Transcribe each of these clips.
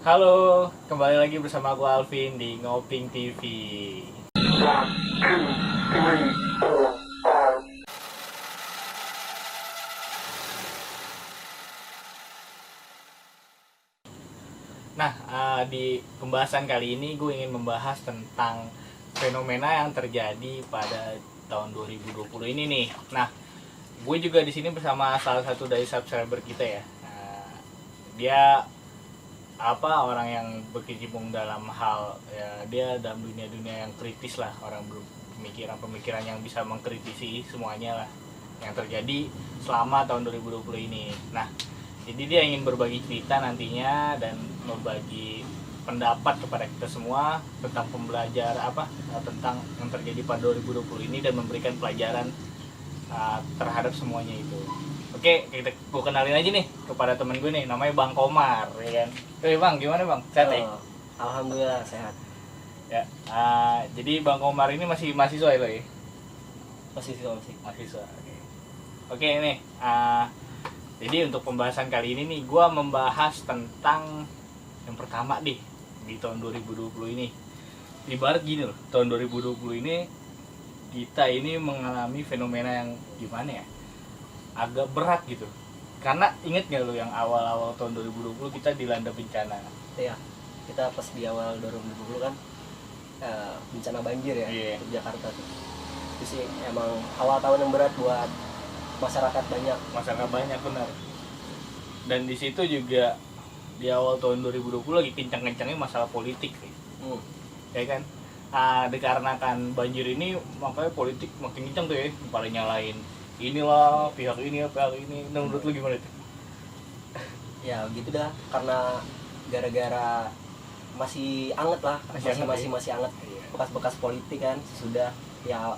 Halo, kembali lagi bersama aku Alvin di Ngoping TV. Nah, di pembahasan kali ini gue ingin membahas tentang fenomena yang terjadi pada tahun 2020 ini nih. Nah, gue juga di sini bersama salah satu dari subscriber kita ya. Dia orang yang berkecimpung dalam hal ya, dia dalam dunia yang kritis lah, orang pemikiran yang bisa mengkritisi semuanya lah yang terjadi selama tahun 2020 ini. Nah, jadi dia ingin berbagi cerita nantinya dan membagi pendapat kepada kita semua tentang tentang yang terjadi pada 2020 ini dan memberikan pelajaran terhadap semuanya itu. Oke, gue kenalin aja nih kepada temen gue nih, namanya Bang Komar, ya kan? Bang, gimana Bang? Sehat ya? Alhamdulillah sehat. Ya, jadi Bang Komar ini masih mahasiswa ya lo ya? Masih. Mahasiswa. Oke nih, jadi untuk pembahasan kali ini nih, gue membahas tentang yang pertama di tahun 2020 ini. Ibarat gini loh, tahun 2020 ini kita ini mengalami fenomena yang gimana ya? Agak berat gitu. Karena inget gak lo yang awal-awal tahun 2020 kita dilanda bencana? Iya, kita pas di awal 2020 kan bencana banjir ya, di Jakarta tuh. Itu sih emang awal tahun yang berat buat masyarakat banyak benar. Dan di situ juga di awal tahun 2020 lagi kencang-kencangnya masalah politik sih. Ya kan? Dikarenakan banjir ini makanya politik makin kencang tuh ya, pada nyalain inilah pihak ini. Nah, menurut lu gimana tuh? Ya gitu dah, karena gara-gara masih anget lah, masih anget bekas-bekas politik kan. Sudah ya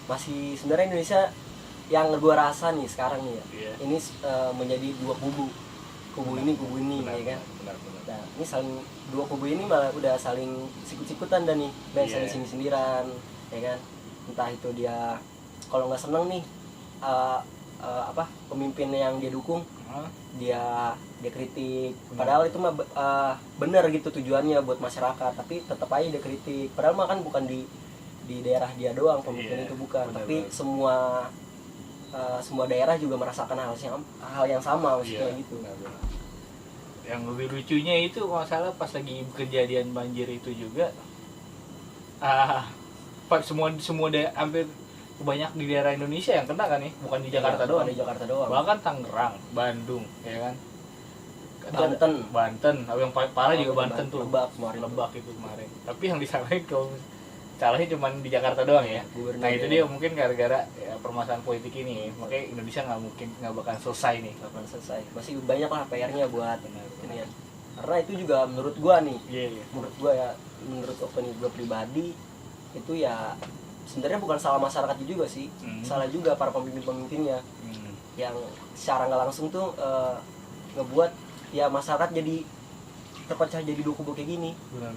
masih sebenarnya Indonesia yang gua rasa nih sekarang nih ya, ini menjadi dua kubu ini benar, ya kan. Benar. Nah, ini saling dua kubu ini malah udah saling sikut-sikutan dan nih, saling sindir-sindiran, ya kan. Entah itu dia kalau nggak seneng nih pemimpin yang dia dukung, dia kritik, padahal itu mah bener gitu tujuannya buat masyarakat, tapi tetap aja dia kritik, padahal mah kan bukan di daerah dia doang pemimpin itu, bukan, tapi semua daerah juga merasakan hal yang sama maksudnya gitu. Yang lebih lucunya itu masalah pas lagi kejadian banjir itu juga hampir banyak di daerah Indonesia yang kena kan nih, bukan di Jakarta doang. Di Jakarta doang. Bahkan Tangerang, Bandung, ya kan. Banten, yang parah juga Banten tuh. Lebak itu kemarin. Tapi yang disalahin salahnya cuma di Jakarta doang ya. Nah itu dia mungkin gara-gara ya, permasalahan politik ini, makanya Indonesia nggak bakal selesai nih. Nggak bakal selesai. Masih banyak lah PR-nya buat ini ya. Karena itu juga menurut gua nih. Menurut gua ya, menurut opini gua pribadi itu ya sebenarnya bukan salah masyarakat juga sih, salah juga para pemimpinnya yang secara nggak langsung tuh ngebuat ya masyarakat jadi terpecah jadi dua kubu kayak gini. Benar.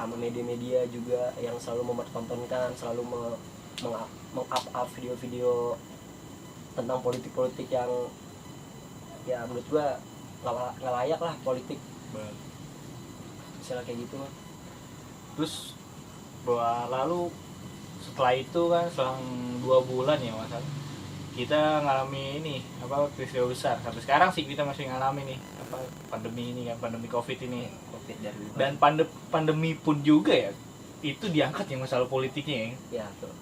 Sama media-media juga yang selalu mempertontonkan, selalu meng-up video-video tentang politik yang ya menurut gua nggak layak lah politik. Misalnya kayak gitu. Terus lalu setelah itu kan selang 2 bulan ya Mas, kita ngalami ini peristiwa besar. Sampai sekarang sih kita masih ngalami nih pandemi ini kan, pandemi Covid ini. Dan pandemi pun juga ya itu diangkat yang masalah politiknya ya. Ya tuh.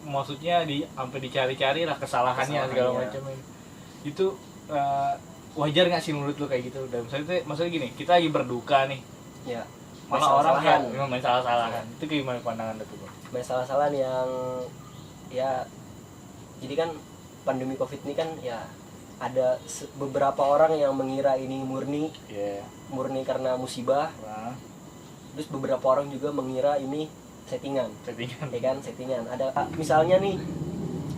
Maksudnya sampai dicari-cari lah kesalahannya segala macam ini. Itu wajar nggak sih menurut lu kayak gitu? Dan maksudnya gini, kita lagi berduka nih. Ya. Malah orang kayak main salah-salahan. Itu gimana pandangan lu tuh? Main salah-salahan yang ya, jadi kan pandemi Covid ini kan ya ada beberapa orang yang mengira ini murni karena musibah. Terus beberapa orang juga mengira ini settingan. Ya kan, settingan. Ada misalnya nih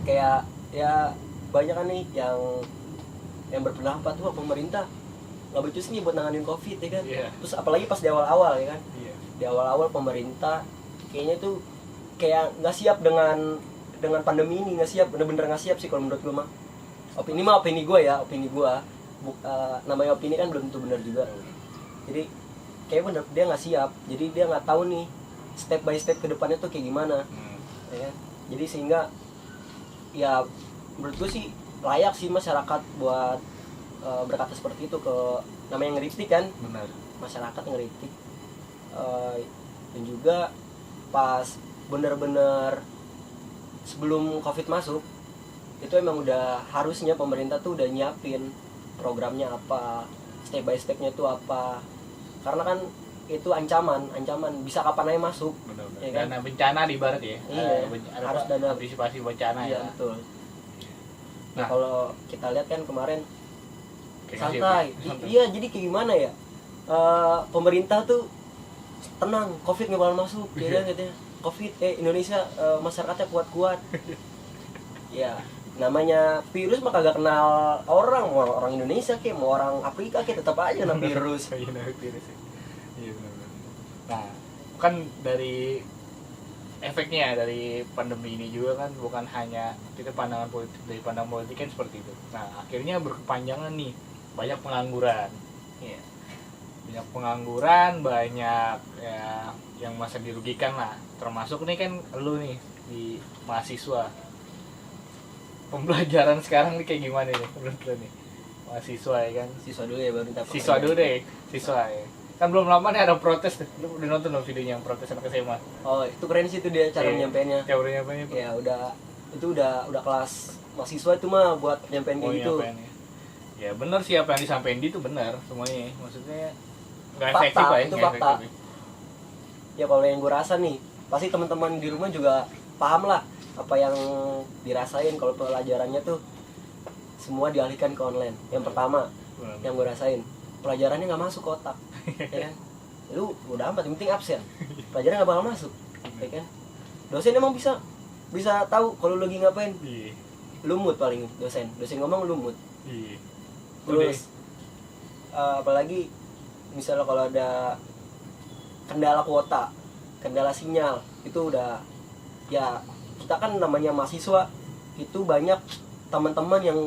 kayak ya banyak kan nih yang berpendapat tuh pemerintah nggak becus nih buat nanganin Covid, ya kan. Terus apalagi pas di awal-awal, ya kan. Di awal-awal pemerintah kayaknya tuh kayak nggak siap dengan pandemi ini, nggak siap, bener-bener nggak siap sih kalau menurut gue mah. Opini gue ya, namanya opini kan belum tentu benar juga. Jadi kayak bener dia nggak siap, jadi dia nggak tahu nih step by step ke depannya tuh kayak gimana. Ya kan? Jadi sehingga ya menurut gue sih layak sih masyarakat buat berkata seperti itu ke namanya ngeritik kan. Benar. Masyarakat ngeritik. Dan juga pas bener-bener sebelum COVID masuk itu emang udah harusnya pemerintah tuh udah nyiapin programnya apa, step by stepnya tuh apa, karena kan itu ancaman bisa kapan aja masuk. Benar. Ya kan? Dana bencana di barat ya. Iya, harus dana antisipasi bencana iya, ya. betul. Nah, Nah, kalau kita lihat kan kemarin kayak santai. santai. Iya, jadi kayak gimana ya? Pemerintah tuh tenang, COVID nggak bakal masuk, ya kan katanya. COVID Indonesia masyarakatnya kuat-kuat. Ya, namanya virus mah kagak kenal orang, mau orang Indonesia kayak mau orang Afrika kayak tetap aja kena virus. Iya, nah, virus ya. Iya, benar. Nah, kan dari efeknya dari pandemi ini juga kan bukan hanya kita pandangan politik, dari pandangan politik kan seperti itu. Nah, akhirnya berkepanjangan nih, banyak pengangguran. Iya. Banyak pengangguran, banyak ya yang masa dirugikan lah. Termasuk nih kan lu nih di mahasiswa. Pembelajaran sekarang nih kayak gimana nih menurut lu nih? Mahasiswa ya kan. Siswa dulu ya baru minta Siswa dulu deh, siswa ya. Kan belum lama nih ada protes tuh. Lu udah nonton dong videonya yang protes anak SMA? Oh, itu keren sih itu dia cara menyampaikannya. Cara menyampaikannya. Ya udah kelas mahasiswa itu mah buat nyampein kayak gitu. Ya benar sih apa yang disampaikan itu benar semuanya. Maksudnya nggak Fakta, efektif lah ya. itu nggak fakta. efektif. Ya kalau yang gue rasa nih, pasti teman-teman di rumah juga paham lah apa yang dirasain kalau pelajarannya tuh semua dialihkan ke online. Yang pertama Benar. yang gue rasain, pelajarannya nggak masuk ke otak, ya kan? Lu udah amat, yang penting absen, pelajaran nggak bakal masuk, ya kan? Dosen emang bisa tahu kalau lu lagi ngapain. Iya. Lumut paling dosen ngomong lumut. Iya. Terus apalagi misalnya kalau ada kendala kuota, kendala sinyal, itu udah ya kita kan namanya mahasiswa itu banyak teman-teman yang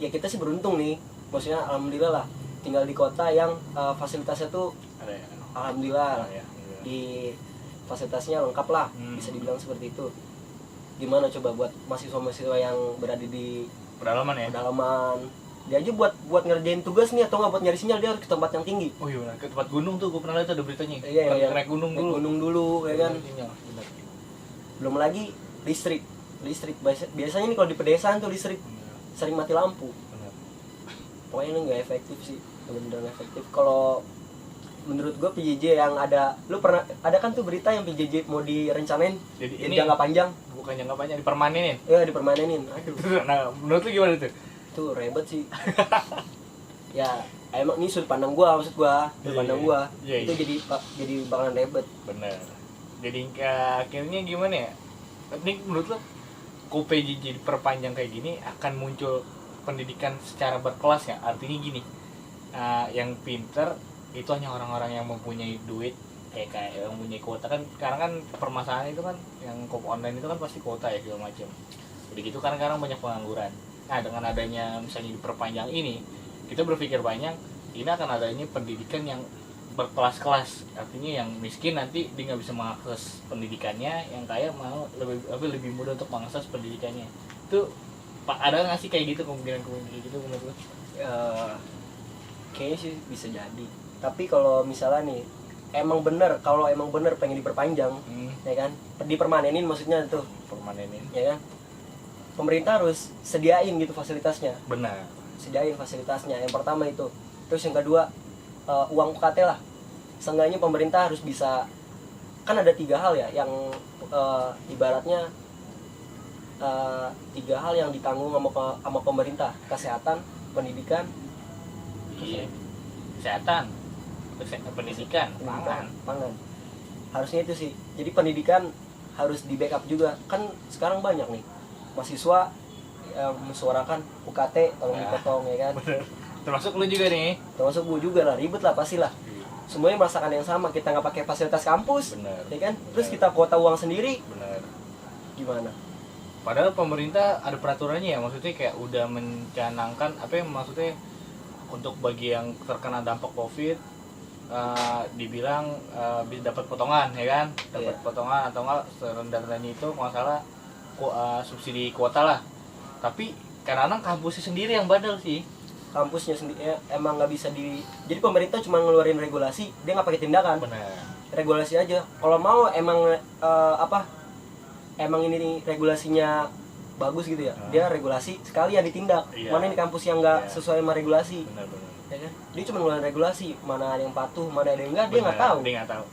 ya kita sih beruntung nih, maksudnya alhamdulillah lah tinggal di kota yang fasilitasnya tuh Ada ya. alhamdulillah Ya. di fasilitasnya lengkap lah, bisa dibilang seperti itu. Gimana coba buat mahasiswa-mahasiswa yang berada di Pedalaman ya. pedalaman, dia aja buat ngerjain tugas nih atau nggak buat nyari sinyal dia harus ke tempat yang tinggi. Oh iya, ke tempat gunung tuh gue pernah lihat ada beritanya. Iya, Naik gunung dulu. Gunung dulu ya kan. Sinyal, benar. Belum lagi listrik biasanya nih kalau di pedesaan tuh listrik sering mati lampu. Benar. Pokoknya ini nggak efektif sih, benar-benar efektif. Kalau menurut gue PJJ yang ada, lu pernah ada kan tuh berita yang PJJ mau direncanain Jadi jadi ini jangka panjang, bukan jangka panjang, dipermanenin. ya dipermanenin. Aduh, Nah, menurut lu gimana tuh? itu ribet sih. Ya emang ini sudut pandang gua, maksud gua sudut Iya, pandang iya. gua Iya, itu iya. jadi bakalan ribet. Bener. Jadi akhirnya gimana ya? Ini menurut lo kok PJJ diperpanjang kayak gini akan muncul pendidikan secara berkelas ya? Artinya gini, yang pinter itu hanya orang-orang yang mempunyai duit, kayak yang mempunyai kuota kan. Sekarang kan permasalahan itu kan yang online itu kan pasti kuota ya segala macam. Jadi gitu kan sekarang banyak pengangguran. Nah dengan adanya misalnya diperpanjang ini, kita berpikir banyak ini akan adanya pendidikan yang berkelas-kelas, artinya yang miskin nanti dia nggak bisa mengakses pendidikannya, yang kaya mau lebih mudah untuk mengakses pendidikannya. Itu ada nggak sih kayak gitu kemungkinan kayak gitu menurut lo? Kayaknya sih bisa jadi, tapi kalau misalnya nih kalau emang bener pengen diperpanjang, ya kan, dipermanenin maksudnya tuh, Permanenin. ya kan, pemerintah harus sediain gitu fasilitasnya, Benar. sediain fasilitasnya. Yang pertama itu, terus yang kedua uang UKT lah, seenggaknya pemerintah harus bisa, kan ada 3 hal ya yang ibaratnya 3 hal yang ditanggung sama pemerintah: kesehatan, pendidikan, Iya. Kesehatan, pendidikan, pangan. Harusnya itu sih. Jadi pendidikan harus di backup juga. Kan sekarang banyak nih mahasiswa yang mensuarakan UKT tolong dipotong, ya kan. Bener. Termasuk lu juga nih. Termasuk gue juga lah, ribet lah pastilah. Semuanya merasakan yang sama, kita nggak pakai fasilitas kampus, Bener. ya kan. Terus kita kuota uang sendiri, Bener. gimana? Padahal pemerintah ada peraturannya ya, maksudnya kayak udah mencanangkan apa yang maksudnya untuk bagi yang terkena dampak COVID dibilang bisa dapat potongan ya kan, dapat potongan atau enggak serendah-rendahnya itu kalau nggak salah subsidi kuota lah. Tapi kadang-kadang kampusnya sendiri yang bandel sih. Kampusnya sendiri emang nggak bisa jadi pemerintah cuma ngeluarin regulasi, dia nggak pakai tindakan. Benar. Regulasi aja. Kalau mau emang emang ini regulasinya bagus gitu ya, dia regulasi sekali ya ditindak. Mana ini kampus yang nggak sesuai sama regulasi. Benar. Ya kan? Dia cuma ngeluarin regulasi, mana ada yang patuh, mana ada yang enggak, dia nggak tahu. Dia nggak tahu.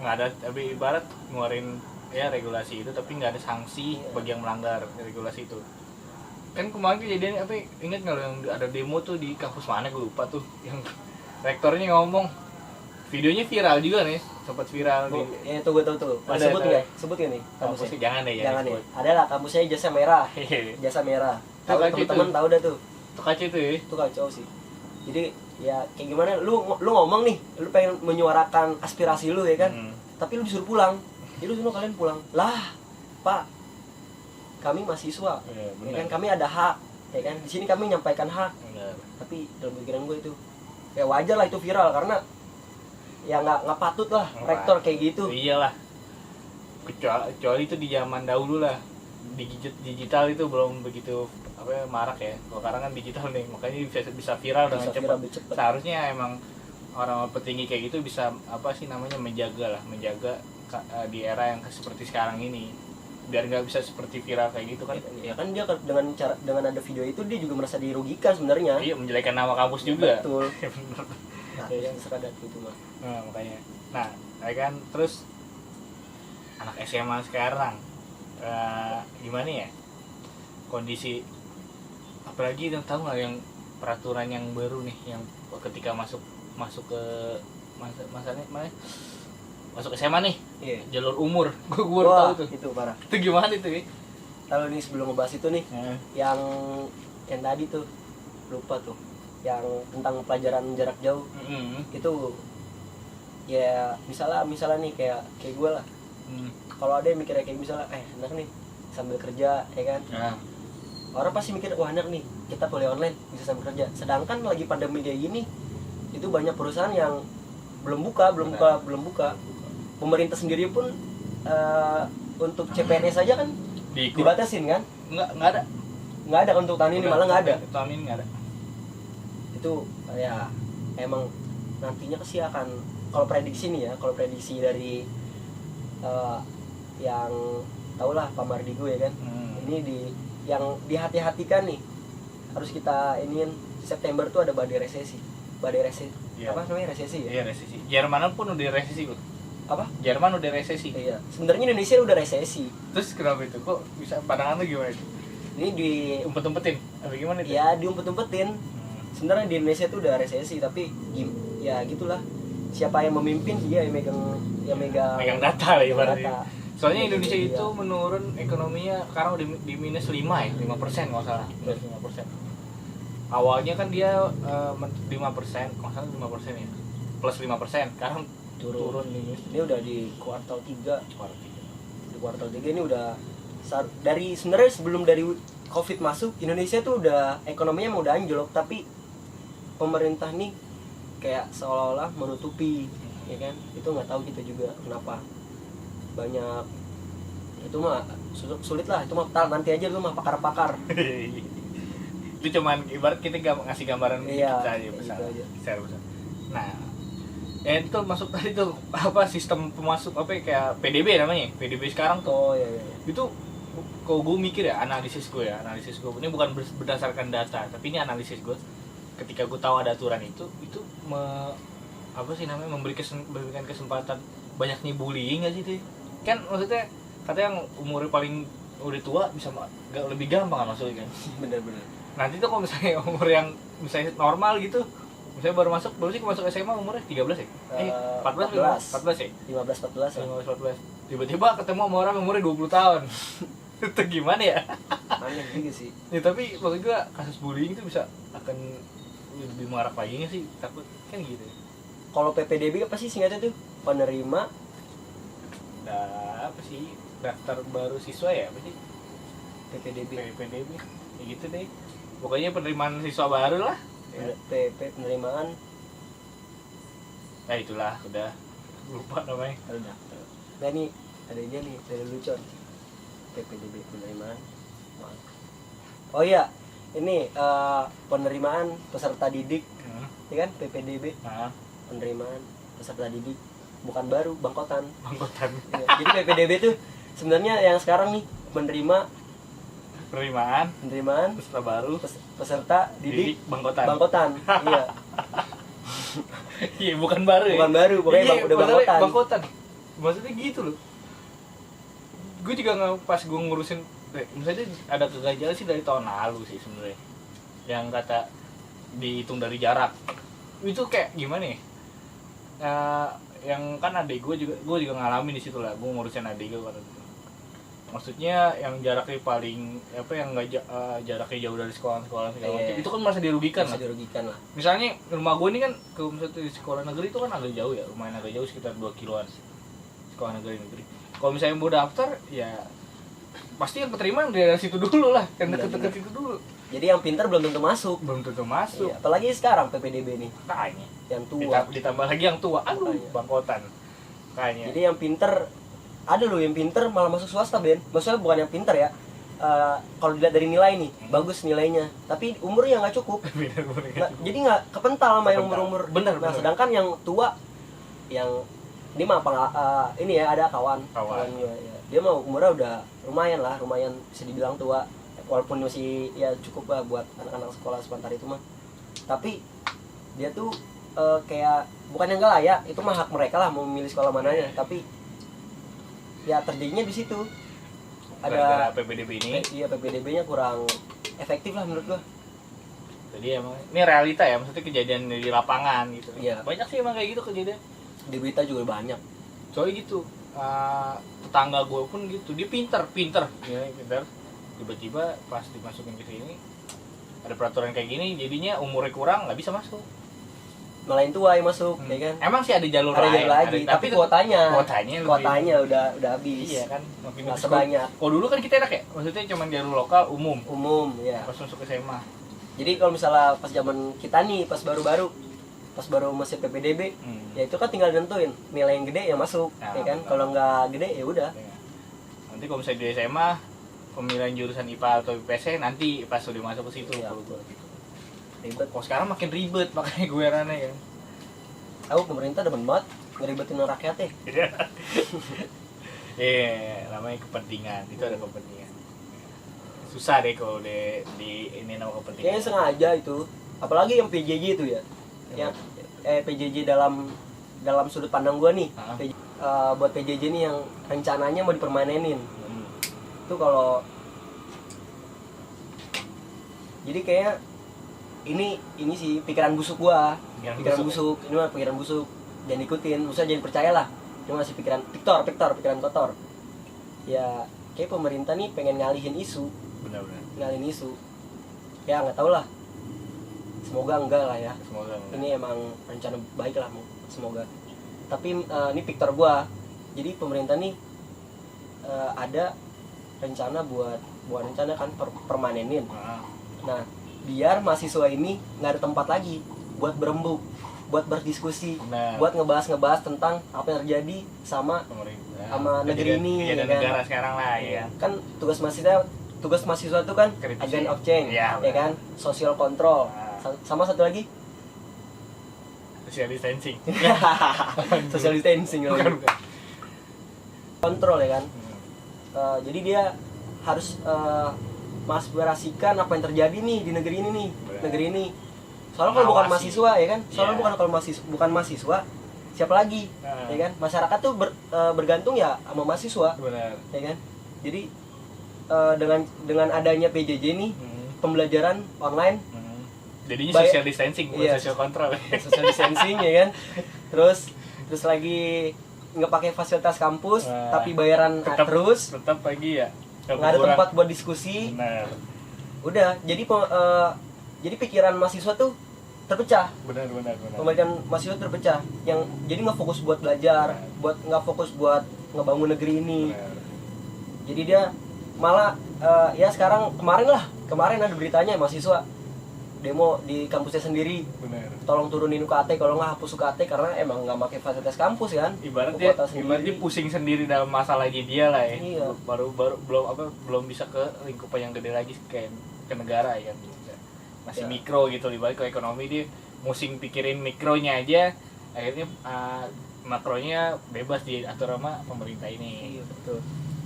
Nggak ada, tapi ibarat ngeluarin ya regulasi itu tapi nggak ada sanksi bagi yang melanggar regulasi itu. Kan kemarin kejadian apa, ingat nggak yang ada demo tuh di kampus mana gue lupa tuh, yang rektornya ngomong, videonya viral juga nih, sempat viral di. Ya itu gue tahu tuh. Sebut nggak? Sebut nggak nih? Kampusnya jangan deh ya. Jangan deh. Adalah kampusnya Jasa Merah. Jasa Merah. Tahu teman-teman tahu dah tuh. Itu kacau tuh ya. Itu kacau sih. Jadi ya kayak gimana, lu ngomong nih, lu pengen menyuarakan aspirasi lu ya kan, tapi lu disuruh pulang. Jadi lu kalian pulang lah, Pak, kami mahasiswa ya kan, kami ada hak ya kan, di sini kami menyampaikan hak. Tapi dalam pikiran gue itu ya wajar lah itu viral, karena ya nggak patut lah rektor kayak gitu. Iyalah, kecuali itu di zaman dahulu lah, digital itu belum begitu marak ya. Kalau sekarang kan digital nih, makanya bisa viral dengan cepat. Seharusnya emang orang petinggi kayak gitu bisa menjaga di era yang seperti sekarang ini, biar nggak bisa seperti viral kayak gitu kan. Ya kan dia dengan ada video itu dia juga merasa dirugikan sebenarnya. Iya, menjelekkan nama kampus juga. Betul. Nah, yang seradat itu mah. Nah, makanya. Nah, ya kan, terus anak SMA sekarang gimana ya kondisi, apalagi yang tahu nggak yang peraturan yang baru nih, yang ketika masuk ke masuk SMA nih, jalur umur. Gue baru tahu tuh. Itu parah. Itu gimana itu ya? Kalau nih sebelum ngebahas itu nih, yang tadi tuh lupa tuh, yang tentang pelajaran jarak jauh. Itu ya misalnya nih kayak gue lah. Kalau ada yang mikirnya kayak misalnya enak nih sambil kerja ya kan. Orang pasti mikir, wah enak nih kita kuliah online bisa sambil kerja. Sedangkan lagi pandemi kayak gini, itu banyak perusahaan yang belum buka. Pemerintah sendiri pun untuk CPNS saja kan dibatasin kan? Nggak ada untuk tahun ini, malah nggak ada. Tahun ini nggak ada. Itu ya emang nantinya sih akan, kalau prediksi dari yang tahulah Pak Mardigu ya kan, ini yang dihati-hatikan nih, harus kita iniin, September tuh ada badai resesi. Apa namanya, resesi ya? Iya, resesi. Jerman pun udah resesi kok. Apa? Jerman udah resesi. Iya. Sebenarnya Indonesia udah resesi. Terus kenapa itu? Kok bisa, pandangan lu gimana itu? Ini umpet-umpetin. Apa gimana itu? Ya, diumpet-umpetin. Sebenarnya di Indonesia tuh udah resesi, tapi ya gitulah. Siapa yang memimpin, dia yang megang data lah ibaratnya. Soalnya Indonesia itu menurun ekonominya sekarang udah di minus 5% nggak salah. Minus 5%. Awalnya kan dia 5%, nggak salah 5% ya. Plus 5%. Sekarang turun ini udah di kuartal 3. Di kuartal 3 ini udah dari sebenarnya sebelum dari Covid masuk, Indonesia tuh udah ekonominya mau udah anjlok, tapi pemerintah nih kayak seolah-olah menutupi, ya kan? Itu nggak tahu kita juga kenapa. Banyak itu mah sulit lah, itu mah nanti aja lu mah pakar-pakar. Itu cuman ibarat kita ngasih gambaran kita aja besar. Nah, ya itu masuk tadi tuh sistem pemasuk kayak PDB namanya, PDB sekarang tuh. Itu kalau gue mikir ya, analisis gue ini bukan berdasarkan data, tapi ini analisis gue. Ketika gue tahu ada aturan itu memberikan kesempatan banyaknya bullying nggak sih tuh? Kan maksudnya katanya yang umurnya paling udah tua bisa lebih gampang kan maksudnya kan? Bener-bener. Nanti tuh kalau misalnya umur yang misalnya normal gitu, misalnya baru masuk SMA umurnya 13 ya? 14 ya? 15-14 Tiba-tiba ketemu sama orang umurnya 20 tahun. Itu gimana ya? Aneh juga sih. Ya, tapi maksud gue kasus bullying itu akan lebih marak lagi nggak sih? Takut kan gitu. Kalau PPDB apa sih singkatnya tuh? Penerima apa sih? Daftar baru siswa ya apa sih? PPDB. Ya gitu deh. Pokoknya penerimaan siswa baru lah. ya. Penerimaan. Nah itulah, udah lupa namanya. Udah. Nah nih ada dia nih dari lucu. PPDB penerimaan. Oh iya, ini penerimaan peserta didik, ya kan PPDB. Penerimaan peserta didik bukan baru, bangkotan. Ya, jadi PPDB tuh sebenarnya yang sekarang nih menerima penerimaan peserta baru, peserta didik bangkotan. Iya. Iya, bukan baru ya. Bukan baru, pokoknya Iya, udah bangkotan. Maksudnya gitu loh. Gue juga pas gue ngurusin, misalnya ada kegagalan sih dari tahun lalu sih sebenarnya. Yang kata dihitung dari jarak. Itu kayak gimana ya? Yang kan adik gue juga ngalamin di situ lah. Gue ngurusin adik gue kata gitu. Maksudnya yang jaraknya paling yang nggak jaraknya jauh dari sekolah segala macam itu kan masih dirugikan lah. Misalnya rumah gue ini kan ke misalnya di sekolah negeri itu kan agak jauh ya, lumayan agak jauh sekitar 2 kiloan sekolah negeri. Kalau misalnya mau daftar ya pasti yang keterima dari situ dulu lah, yang deket-deket situ dulu. Jadi yang pintar belum tentu masuk. Iya, apalagi sekarang PPDB nih. Kayaknya yang tua. Ditambah lagi yang tua, bangkotan. Kayaknya. Jadi yang pintar ada loh yang pinter malah masuk swasta, Ben. Maksudnya bukan yang pinter ya. Kalau dilihat dari nilai nih, bagus nilainya. Tapi umurnya nggak cukup. Jadi nggak kepental sama yang umur. Bener. Sedangkan yang tua, yang ini mah ini ya ada kawan. Ya. Dia mah umurnya udah lumayan bisa dibilang tua. Walaupun masih ya cukup lah buat anak-anak sekolah sebentar itu mah. Tapi dia tuh kayak bukan yang nggak layak, itu mah hak mereka lah mau memilih sekolah mananya. Tapi ya terjadinya di situ ada PPDB ini. Iya, PPDB-nya kurang efektif lah menurut gua. Jadi emang ini realita ya, maksudnya kejadian di lapangan gitu. Iya. Banyak sih emang kayak gitu kejadian. Di berita juga banyak. Soalnya gitu. Tetangga gue pun gitu, dia pinter. Ya, pinter. Tiba-tiba pas dimasukin ke sini ada peraturan kayak gini, jadinya umurnya kurang nggak bisa masuk. Malah yang tua yang masuk, ya kan? Emang sih ada jalur lagi, tapi kuotanya udah habis. Iya kan, makin nggak sebanyak. Kalau dulu kan kita enak ya, maksudnya cuma jalur lokal umum ya. Pas masuk ke SMA. Jadi kalau misalnya pas zaman kita nih, pas baru masih PPDB, ya itu kan tinggal nentuin nilai yang gede yang masuk, ya kan? Kalau nggak gede ya udah. Ya. Nanti kalau misalnya di SMA pemilihan jurusan IPA atau IPS nanti pas udah masuk ke situ. Ya, ribet. Kok sekarang makin ribet, makanya gue heran ya. Aku pemerintah demen banget ngeribetin rakyatnya. Namanya kepentingan, itu ada kepentingan. Susah deh kalau di ini nama kepentingan. Kayaknya sengaja itu, apalagi yang PJJ itu ya. Yang PJJ dalam sudut pandang gua nih. Buat PJJ nih yang rencananya mau dipermanenin. Itu kalau jadi kayak ini sih pikiran busuk gua. Pikiran busuk. Ini mah pikiran busuk. Jangan ikutin, maksudnya jangan percayalah. Ini masih pikiran pikiran kotor. Ya, kayak pemerintah nih pengen ngalihin isu. Benar-benar. Ngalihin isu. Ya nggak tahu lah. Semoga enggak lah ya. Semoga. Ini emang rencana baik lah, semoga. Tapi ini piktor gua. Jadi pemerintah nih ada rencana buat rencana kan permanenin. Nah, biar mahasiswa ini nggak ada tempat lagi buat berembuk, buat berdiskusi, buat ngebahas tentang apa yang terjadi sama negeri ini, ya kan? Negara sekarang lah ya. Kan tugas mahasiswa itu kan agent of change, ya kan, social control, sama satu lagi social distancing. Social distancing bukan. Kontrol ya kan. Jadi dia harus mengaspirasikan apa yang terjadi nih di negeri ini. Soalnya kalau bukan mahasiswa ya kan, bukan mahasiswa siapa lagi, ya kan? Masyarakat tuh bergantung ya sama mahasiswa. Benar. Ya kan? Jadi dengan adanya PJJ nih, pembelajaran online, jadinya social distancing, bukan social control. Social distancing ya kan. Terus lagi nggak pakai fasilitas kampus, tapi bayaran tetap lagi ya. Nggak ada tempat buat diskusi. Benar. Udah, jadi pikiran mahasiswa tuh terpecah. Benar. Pemikiran mahasiswa terpecah. Yang jadi nggak fokus buat belajar, nggak fokus buat ngebangun negeri ini. Benar. Jadi dia malah ya kemarin ada beritanya mahasiswa demo di kampusnya sendiri. Bener. Tolong turunin UKT, kalau nggak hapus UKT karena emang nggak pakai fasilitas kampus kan. Ibaratnya pusing sendiri dalam masalahnya dia lah ya. Iya. Baru belum bisa ke lingkupan yang gede lagi kayak ke negara ya kan. Masih mikro gitu, ibarat ke ekonomi dia musing pikirin mikronya aja, akhirnya makronya bebas diatur sama pemerintah ini. Iya betul.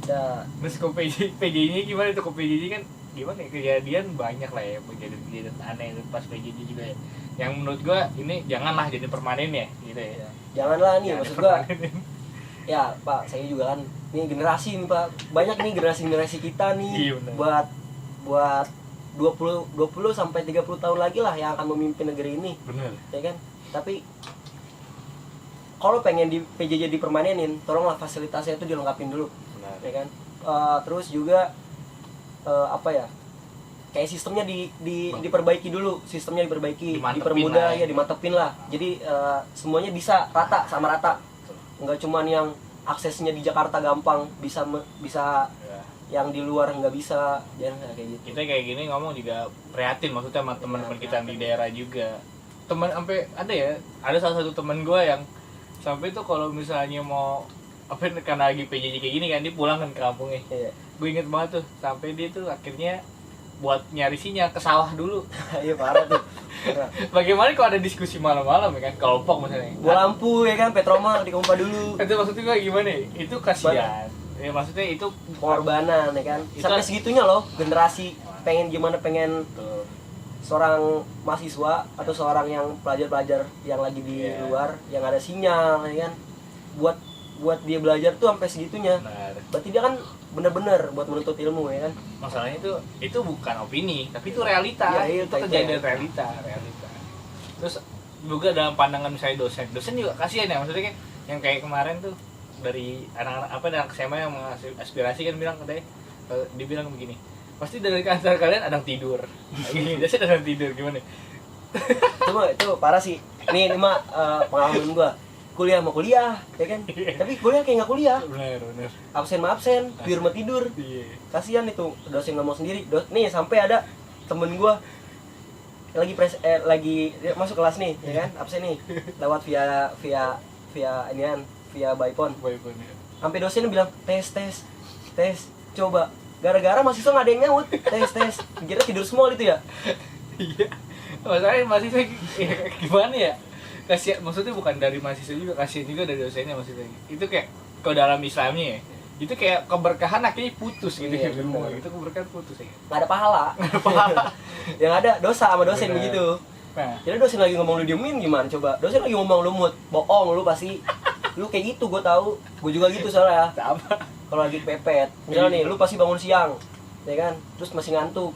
Ya. Terus kok PJ-nya gimana tuh? Kok PJJ kan gimana ya, kejadian banyak lah ya, kejadian aneh pas PJJ juga ya. Yang menurut gua ini janganlah jadi permanen ya gitu ya. Janganlah nih, maksud gua. Ya Pak, saya juga kan ini generasi nih Pak, banyak nih generasi kita nih. Iya, buat 20 sampai 30 tahun lagi lah yang akan memimpin negeri ini. Bener. Ya kan? Tapi kalau pengen di PJJ dipermanenin, tolonglah fasilitasnya itu dilengkapin dulu. Benar. Ya kan? Terus juga apa ya? Kayak sistemnya diperbaiki dulu, sistemnya diperbaiki, dipermudah ya, dimantepin lah. Jadi semuanya bisa rata sama rata. Enggak cuman yang aksesnya di Jakarta gampang, bisa yang di luar nggak bisa, jangan kayak gitu. Kita kayak gini ngomong juga prihatin, maksudnya sama teman-teman kita di daerah juga. Teman sampai ada salah satu teman gue yang sampai tuh kalau misalnya mau karena lagi PJJ kayak gini kan, dia pulang kan ke kampungnya. Iya. Gue inget banget tuh, sampai dia tuh akhirnya buat nyari sinyal ke sawah dulu. Iya parah tuh. Bagaimana kalau ada diskusi malam-malam ya kan, kelompok misalnya. Bawa lampu ya kan, petroma dikompa dulu. Itu maksudnya gue gimana ya? Itu kasihan. Ya maksudnya itu pengorbanan ya kan. Sampai segitunya loh generasi pengen seorang mahasiswa atau seorang yang pelajar-pelajar yang lagi di luar yang ada sinyal ya kan, buat dia belajar tuh sampai segitunya. Benar. Berarti dia kan bener-bener buat menuntut ilmu ya kan. Masalahnya itu bukan opini, tapi itu realita. Ya, itu kejadian realita. Terus juga dalam pandangan misalnya dosen juga kasihan ya, maksudnya kan yang kayak kemarin tuh dari anak-anak anak SMA yang mengaspirasi kan bilang katanya, dibilang begini, pasti dari kantor kalian ada yang tidur. Gini, biasanya ada yang tidur gimana? Itu parah sih. Ini mah pengalaman gua. Kuliah ya kan. Tapi kuliah kayak nggak kuliah. Benar. Absen di rumah tidur. Iya. Kasihan itu dosen nggak mau sendiri. Nih sampai ada temen gua lagi masuk kelas nih, ya kan? Absen nih. Lewat via inian, via by phone. Ya. Sampai dosen bilang tes coba. Gara-gara mahasiswa nggak ada yang nyaut. Tes. Kira tidur semua itu ya. Iya. Masalahnya mahasiswa gimana ya? Kasihan, maksudnya bukan dari mahasiswa juga, kasihan juga dari dosennya maksudnya. Itu kayak kalau dalam Islamnya ya, itu kayak keberkahan akhirnya putus gitu. Iya, Itu keberkahan putus ya. Nggak ada pahala. Yang ada dosa sama dosen. Bener. Begitu. Nah, jadi dosen lagi ngomong lu diemin gimana coba? Dosen lagi ngomong lu mut, bohong lu pasti. Lu kayak gitu, gue tahu. Gue juga gitu soalnya. sama. Kalau lagi pepet, misalnya nih, lu pasti bangun siang, ya kan? Terus masih ngantuk.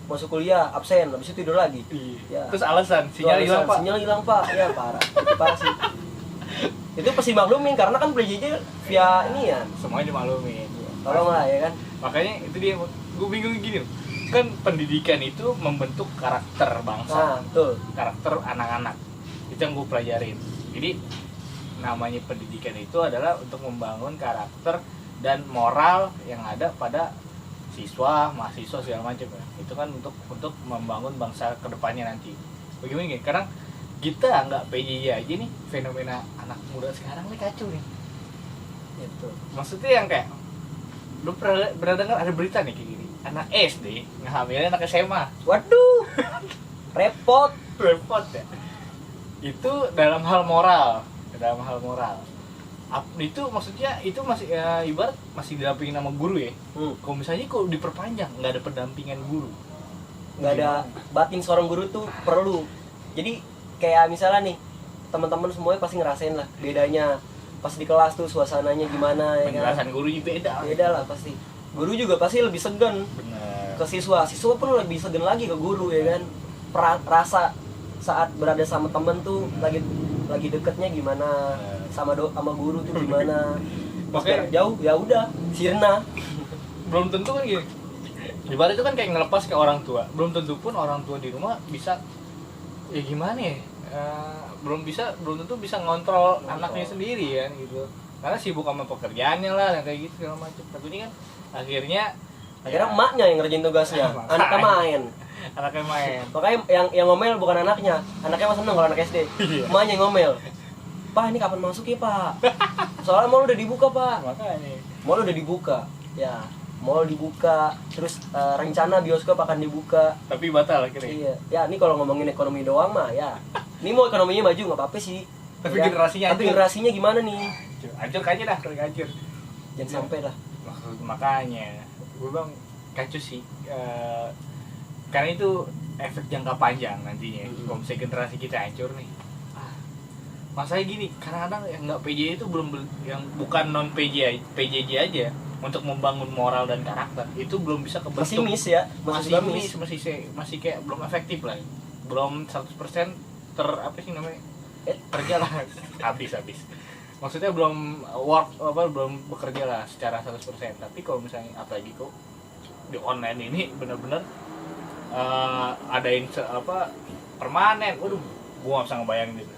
Masuk kuliah, absen, habis itu tidur lagi. Ya. Terus alasan, sinyal hilang Pak. Sinyal hilang Pak, ya parah. Itu parah sih. Itu pasti maklumin karena kan PJJ via ini ya. Semuanya dimaklumin. Tolong lah ya kan. Makanya itu dia, gue bingung gini. Kan pendidikan itu membentuk karakter bangsa. Nah, betul. Karakter anak-anak. Itu yang gue pelajarin. Jadi namanya pendidikan itu adalah untuk membangun karakter dan moral yang ada pada siswa, mahasiswa segala macam ya. Itu kan untuk membangun bangsa kedepannya nanti. Bagaimana gini? Karena kita nggak PJJ aja nih, fenomena anak muda sekarang nih kacau nih. Itu. Maksudnya yang kayak lu pernah dengar ada berita nih kayak gini, anak SD ngehamilin anak SMA. Waduh. repot ya. Itu dalam hal moral. Itu maksudnya itu masih ya, ibarat masih didampingin sama guru ya. Kalau misalnya kok diperpanjang nggak ada pendampingan guru, nggak ada batin seorang guru tuh perlu. Jadi kayak misalnya nih teman-teman semuanya pasti ngerasain lah bedanya pas di kelas tuh suasananya gimana ya kan. Penjelasan guru juga beda lah pasti. Guru juga pasti lebih segan. Bener. Ke siswa pun lebih segan lagi ke guru ya kan. Rasa saat berada sama temen tuh lagi deketnya gimana, sama guru tuh gimana. Makanya jauh ya udah sirna. Belum tentu kan gini. Ibarat itu kan kayak ngelepas ke orang tua. Belum tentu pun orang tua di rumah bisa ya gimana ya? Belum tentu bisa ngontrol anaknya sendiri kan gitu. Karena sibuk sama pekerjaannya lah dan kayak gitu segala macam. Tapi ini kan akhirnya emaknya yang ngerjain tugasnya, anaknya main. Anaknya main. Makanya yang ngomel bukan anaknya mah seneng kalau anak SD. Emaknya yang ngomel. Pak, ini kapan masuk ya, Pak? Soalnya mall udah dibuka, Pak. Makanya. Mall udah dibuka. Ya, mall dibuka, terus rencana bioskop akan dibuka. Tapi batal akhirnya. Iya. Ya, ini kalau ngomongin ekonomi doang mah ya. Ini mau ekonominya maju nggak apa-apa sih. Tapi ya, generasinya tapi hancur. generasinya gimana nih? Hancur aja dah, hancur. Jangan sampai lah. Makanya gue bilang kacau sih. Karena itu efek jangka panjang nantinya. Kalau misalnya generasi kita hancur nih. Masalahnya gini, kadang-kadang yang nggak PJ itu belum yang bukan non PJ aja untuk membangun moral dan karakter itu belum bisa kebentuk. Masih miss ya, masih kayak belum efektif lah, belum 100% apa sih namanya kerja lah habis maksudnya belum belum bekerja lah secara 100%. Tapi kalau misalnya apalagi kok di online ini benar-benar adain permanen, waduh gua nggak bisa ngebayangin gitu.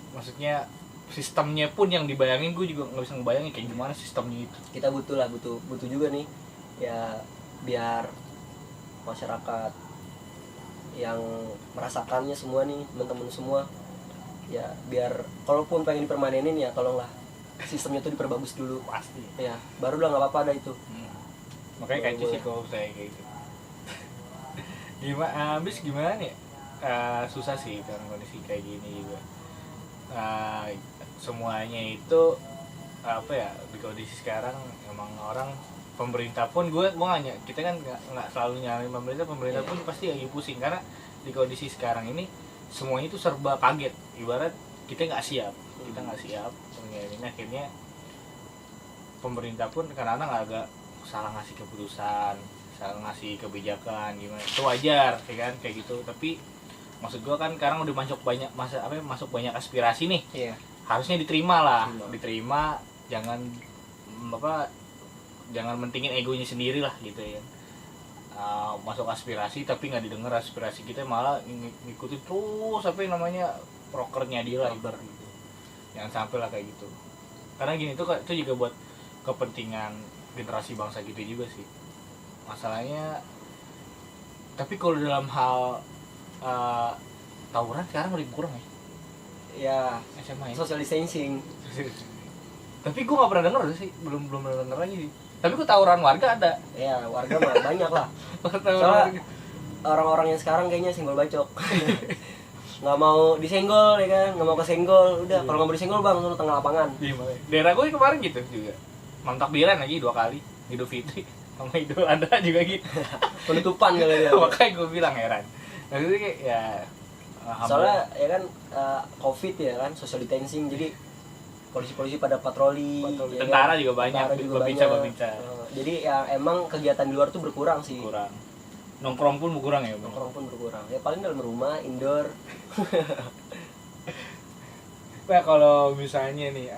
Maksudnya sistemnya pun yang dibayangin gue juga nggak bisa ngebayangin kayak gimana sistemnya itu. Kita butuh juga nih ya, biar masyarakat yang merasakannya semua nih, teman-teman semua ya, biar kalaupun pengen dipermanenin ya tolonglah sistemnya tuh diperbagus dulu Pasti ya, baru lah nggak apa-apa ada itu. Makanya kayak sih kalau saya kayak gitu. Gimana nih, susah sih kan kondisi kayak gini juga. Semuanya itu apa ya, di kondisi sekarang emang orang pemerintah pun kita kan nggak selalu nyalain pemerintah pun pasti lagi pusing karena di kondisi sekarang ini semuanya itu serba kaget, ibarat kita nggak siap akhirnya pemerintah pun kadang-kadang agak salah ngasih keputusan, salah ngasih kebijakan gimana, itu wajar ya kan kayak gitu. Tapi maksud gua kan sekarang udah masuk banyak aspirasi nih. Iya. Harusnya diterima, jangan mentingin egonya sendiri lah gitu ya. Masuk aspirasi tapi nggak didengar aspirasi kita, malah ngikutin terus apa yang namanya prokernya dia lah ibarat gitu. Jangan sampai lah kayak gitu. Karena gini tuh itu juga buat kepentingan generasi bangsa kita juga sih. Masalahnya tapi kalau dalam hal tawuran sekarang lebih kurang ya SMA ya. Social distancing. Tapi gue nggak pernah denger sih, belum pernah denger lagi sih. Tapi gue tawuran warga ada. Ya warga mah banyak lah. Soalnya orang-orang yang sekarang kayaknya senggol bacok. Nggak mau disenggol ya kan, nggak mau kesenggol, udah kalau nggak mau disenggol bang lu tengah lapangan. Daerah gue kemarin gitu juga, mantap biran lagi 2 kali Idul Fitri sama Idul Adha juga gitu. Penutupan kali ya. Makanya gue bilang heran. Nah itu kayak ya soalnya ya kan COVID ya kan, social distancing, jadi polisi-polisi pada patroli ya tentara kan? juga banyak, babinsa. Jadi ya emang kegiatan di luar tuh berkurang sih. Nongkrong pun berkurang ya. Ya paling dalam rumah, indoor. Nah kalau misalnya nih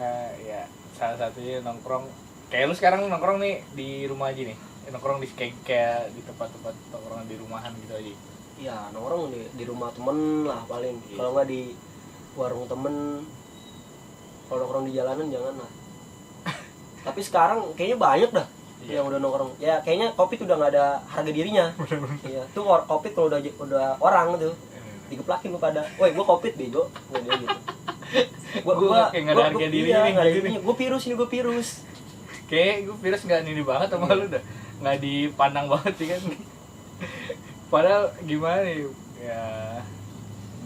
ya salah satunya nongkrong kayak lu sekarang nongkrong nih di rumah aja nih, nongkrong di kayak di tempat-tempat nongkrong di rumahan gitu aja. Iya, nongkrong di rumah temen lah paling. Kalau nggak di warung temen. Kalau nongkrong di jalanan jangan lah. Tapi sekarang kayaknya banyak dah yang udah nongkrong. Ya kayaknya COVID udah nggak ada harga dirinya. Iya, tuh COVID kalau udah orang tuh digeplakin lu pada. Woi, gua COVID bego. Nggak dia gitu. Gua kayak nggak ada harga dirinya. Gua virus. Kayak gua virus nggak ini banget sama lu dah. Nggak dipandang banget sih kan. Padahal gimana nih ya,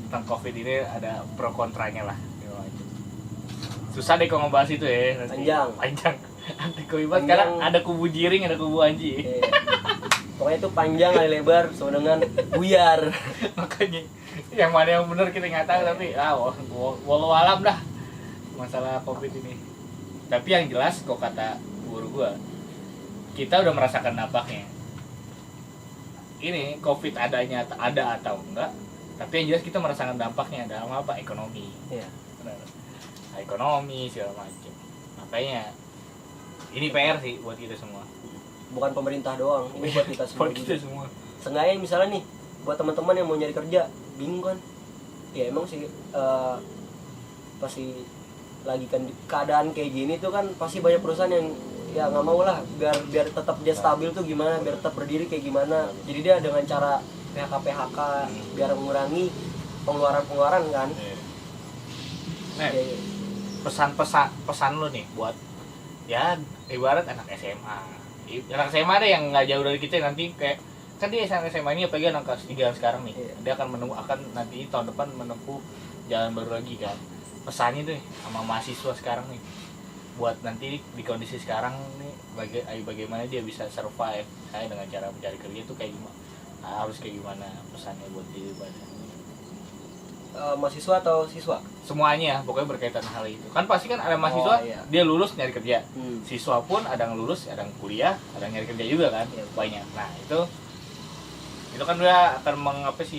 tentang COVID ini ada pro kontranya lah. Susah deh kalau ngebahas itu ya. Panjang. Anti koibat karena ada kubu jiring, ada kubu anji. Pokoknya itu panjang kali lebar sama dengan buyar. Makanya yang mana yang benar kita nggak tahu, tapi walau alam dah masalah COVID ini. Tapi yang jelas kok kata guru gua, kita udah merasakan dampaknya. Ini COVID ada atau enggak, tapi yang jelas kita merasakan dampaknya dalam apa? Ekonomi. Iya. Benar. Ekonomi segala macam. Makanya ini PR sih buat kita semua. Bukan pemerintah doang, ini buat kita semua. Buat kita semua. Seenggaknya misalnya nih, buat teman-teman yang mau nyari kerja, bingung kan? Ya emang sih pasti lagi kan keadaan kayak gini tuh kan pasti banyak perusahaan ya nggak mau lah, biar tetap dia stabil tuh gimana, biar tetap berdiri kayak gimana. Jadi dia dengan cara PHK biar mengurangi pengeluaran kan. Nah, pesan lu nih buat ya ibarat anak SMA. Anak SMA deh yang nggak jauh dari kita nanti, kayak kan dia SMA ini apalagi anak kelas 3 sekarang nih. Dia akan nanti tahun depan menempuh jalan baru lagi kan. Pesannya tuh sama mahasiswa sekarang nih, buat nanti di kondisi sekarang nih bagaimana dia bisa survive kayak dengan cara mencari kerja tuh kayak gimana, harus kayak gimana pesannya buat diri pada mahasiswa atau siswa? semuanya, pokoknya berkaitan hal itu. Kan pasti kan ada mahasiswa dia lulus nyari kerja, siswa pun ada yang lulus, ada yang kuliah, ada yang nyari kerja juga kan, banyak. Nah itu kan dia akan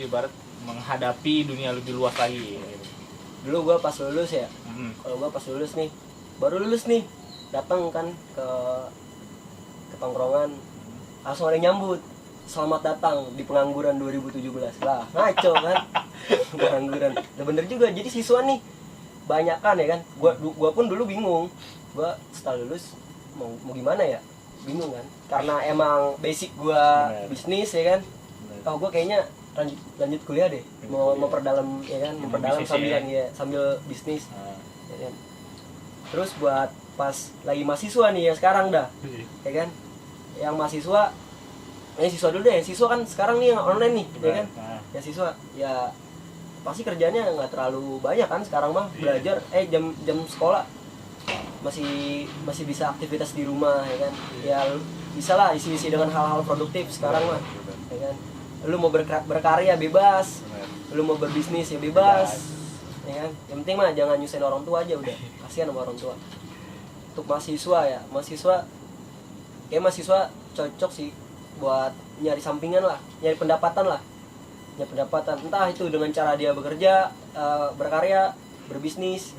ibarat menghadapi dunia lebih luas lagi gitu. Dulu gua pas lulus ya, kalau gua pas lulus nih, baru lulus nih, datang kan ke tongkrongan, langsung ada yang nyambut, selamat datang di pengangguran 2017 lah, ngaco kan. Pengangguran, nah bener juga. Jadi siswa nih banyak kan ya kan, gua pun dulu bingung, gua setelah lulus mau gimana ya, bingung kan, karena emang basic gua bisnis ya kan. Oh gua kayaknya lanjut kuliah deh, mau memperdalam ya kan, memperdalam sambil bisnis ya kan. Terus buat pas lagi mahasiswa nih ya sekarang dah ya kan, yang mahasiswa siswa dulu deh, siswa kan sekarang nih yang online nih ya kan. Ya siswa ya pasti kerjanya nggak terlalu banyak kan sekarang mah, belajar jam sekolah masih bisa aktivitas di rumah ya kan. Ya bisa lah isi dengan hal-hal produktif sekarang mah ya kan. Lu mau berkarya bebas, lu mau berbisnis ya bebas ya kan. Yang penting mah jangan nyusahin orang tua aja, udah kasihan sama orang tua. Untuk mahasiswa mahasiswa cocok sih buat nyari sampingan lah, nyari pendapatan, entah itu dengan cara dia bekerja, berkarya, berbisnis.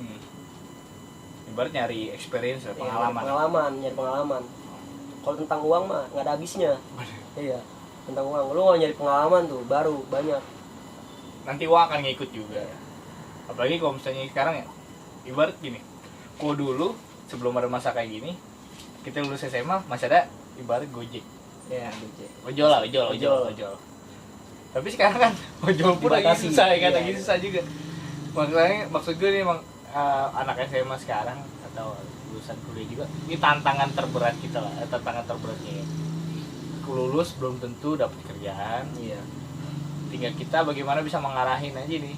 Ibarat nyari experience, nyari pengalaman. Kalau tentang uang mah nggak ada habisnya. Iya, tentang uang, lu mau nyari pengalaman tuh baru banyak. Nanti uang akan ngikut juga. Apalagi kalau misalnya sekarang ya, ibarat gini, kok dulu sebelum ada masa kayak gini, kita lulus SMA masih ada ibarat Gojek. Ya, Gojek. Ojol. Tapi sekarang kan ojol pun lagi susah ya kan, lagi susah juga. Maksud gue nih emang anak SMA sekarang atau lulusan kuliah juga, ini tantangan terberat kita lah, tantangan terberatnya ya. Lulus belum tentu dapat kerjaan. Iya. Tinggal kita bagaimana bisa mengarahin aja nih.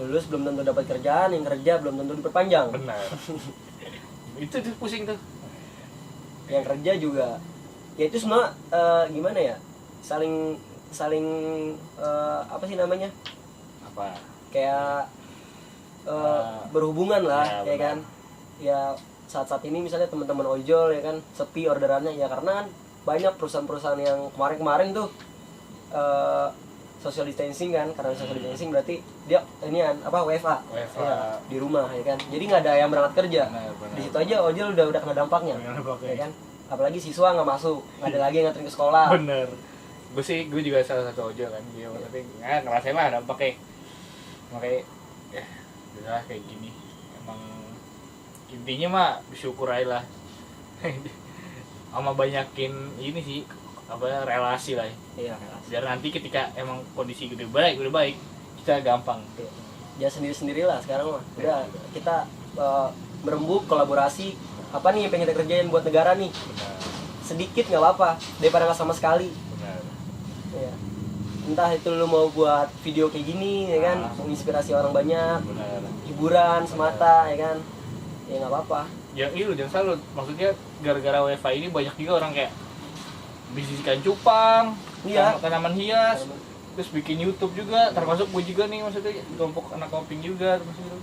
Lulus belum tentu dapat kerjaan, yang kerja belum tentu diperpanjang. Benar. Itu tuh pusing tuh. Yang kerja juga ya itu semua gimana ya, saling apa sih namanya, apa kayak berhubungan lah ya kan. Ya saat ini misalnya teman-teman ojol ya kan sepi orderannya ya karena kan banyak perusahaan-perusahaan yang kemarin tuh social distancing kan, karena social distancing berarti dia ini WFA. Ya, di rumah ya kan, jadi nggak ada yang berangkat kerja. Benar. Di situ aja ojol udah kena dampaknya ya kan. Apalagi siswa nggak masuk, nggak ada lagi yang nganterin ke sekolah. Bener. Gue juga salah satu ojol kan, dia tapi ngerasain lah dampaknya. Makanya ya udah kayak gini. Emang intinya mah bersyukur aja lah. Sama banyakin ini sih relasi lah ya. Iya, relasi. Biar nanti ketika emang kondisi udah baik kita gampang. Ya sendiri-sendirilah sekarang mah. Udah kita berembuk kolaborasi, apa nih yang pengen kita kerjain buat negara nih. Benar. Sedikit nggak apa-apa daripada nggak sama sekali. Benar. Ya. Entah itu lu mau buat video kayak gini ya kan, menginspirasi orang banyak. Benar. Hiburan semata ya kan. Ya nggak apa-apa. Ya lu jangan salut, maksudnya gara-gara wifi ini banyak juga orang kayak bisnis ikan cupang, tanaman hias, terus bikin YouTube juga, termasuk gue juga nih, maksudnya kelompok anak koping juga termasuk itu.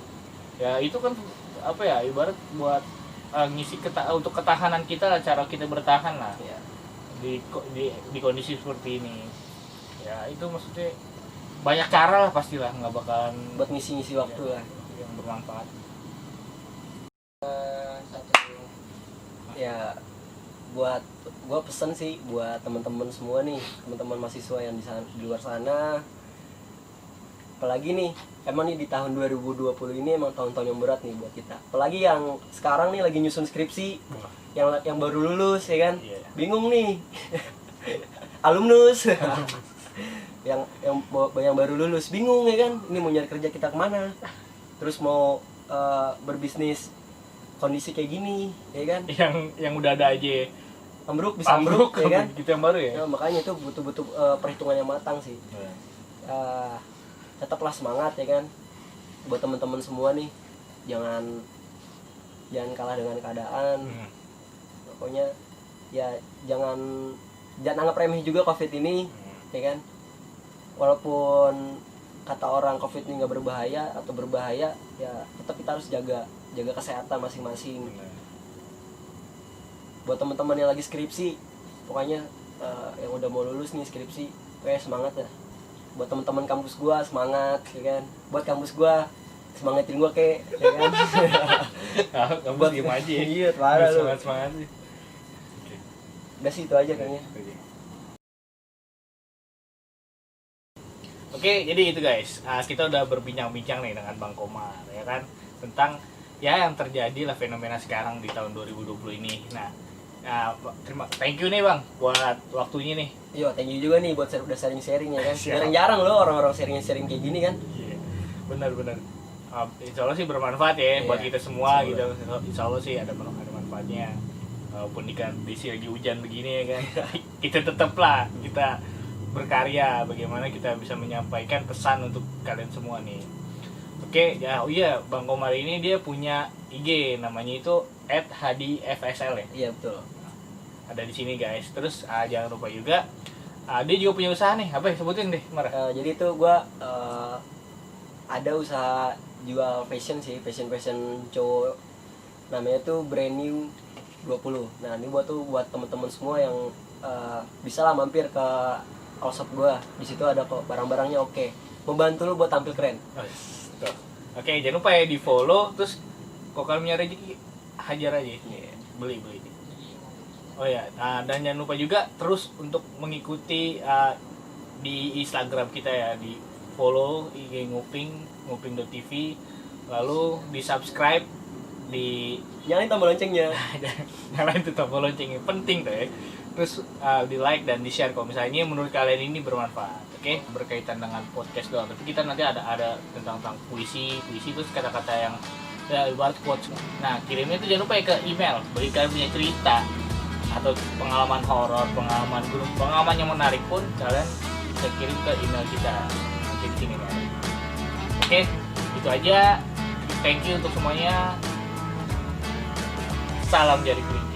Ya itu kan apa ya, ibarat buat ngisi untuk ketahanan kita lah, cara kita bertahan lah ya. Di kondisi seperti ini. Ya itu maksudnya banyak cara lah pastilah, nggak bakalan buat ngisi waktu lah yang bermanfaat. Ya buat gua pesen sih buat teman-teman semua nih, teman-teman mahasiswa yang di luar sana, apalagi nih emang nih di tahun 2020 ini emang tahun-tahun yang berat nih buat kita, apalagi yang sekarang nih lagi nyusun skripsi, yang baru lulus ya kan, bingung nih alumnus yang baru lulus bingung ya kan, ini mau nyari kerja kita kemana, terus mau berbisnis kondisi kayak gini ya kan, yang udah ada aja ambruk bisa ambruk ya kan, gitu yang baru ya. Makanya itu butuh perhitungan yang matang sih. Tetaplah semangat ya kan buat teman-teman semua nih, jangan kalah dengan keadaan. Pokoknya ya jangan anggap remeh juga COVID ini ya kan, walaupun kata orang COVID ini nggak berbahaya atau berbahaya, ya tetap kita harus jaga kesehatan masing-masing. Buat teman-teman yang lagi skripsi, pokoknya yang udah mau lulus nih skripsi, pokoknya semangat ya. Buat teman-teman kampus gua semangat ya kan, buat kampus gua semangatin gua kayak ya kan. Kampus diem aja. Iya, parah lu. Semangat sih. Udah sih itu aja kayaknya. Oke, jadi itu guys, kita udah berbincang-bincang nih dengan Bang Komar ya kan, tentang ya yang terjadi lah fenomena sekarang di tahun 2020 ini. Nah, thank you nih Bang buat waktunya nih. Iya, thank you juga nih buat udah sharing-sharing ya kan. Jarang-jarang loh orang-orang sharing kayak gini kan. Iya, benar-benar. Insya Allah sih bermanfaat ya buat kita semua gitu. Insya Allah sih ada manfaatnya. Walaupun di kondisi lagi hujan begini ya kan, kita tetaplah kita berkarya. Bagaimana kita bisa menyampaikan pesan untuk kalian semua nih. Oke, ya Bang Komar ini dia punya IG namanya itu @hadifsl ya. Iya betul. Ada di sini guys. Terus jangan lupa juga dia juga punya usaha nih. Apa ya, sebutin deh Mar. Jadi itu gua ada usaha jual fashion sih, fashion cowok. Namanya tuh Brand New 20. Nah, ini buat teman-teman semua yang bisa lah mampir ke all shop gua. Di situ ada kok barang-barangnya oke. Membantu lu buat tampil keren. Oke, jangan lupa ya di follow, terus kok kalian punya rezeki hajar aja, beli. Oh ya, dan jangan lupa juga terus untuk mengikuti di Instagram kita ya, di follow IG nguping.tv, lalu di subscribe, di nyalain tombol loncengnya. nyalain tuh tombol loncengnya, penting tuh ya. Terus di like dan di share kalau misalnya menurut kalian ini bermanfaat. Oke, berkaitan dengan podcast doang, tapi kita nanti ada tentang puisi terus kata-kata yang ya ibarat quotes. Nah, kirimnya itu jangan lupa ya ke email bagi kalian punya cerita atau pengalaman horor, pengalaman yang menarik pun kalian bisa kirim ke email kita nanti di sini kan. Oke, itu aja. Thank you untuk semuanya. Salam jari kuning.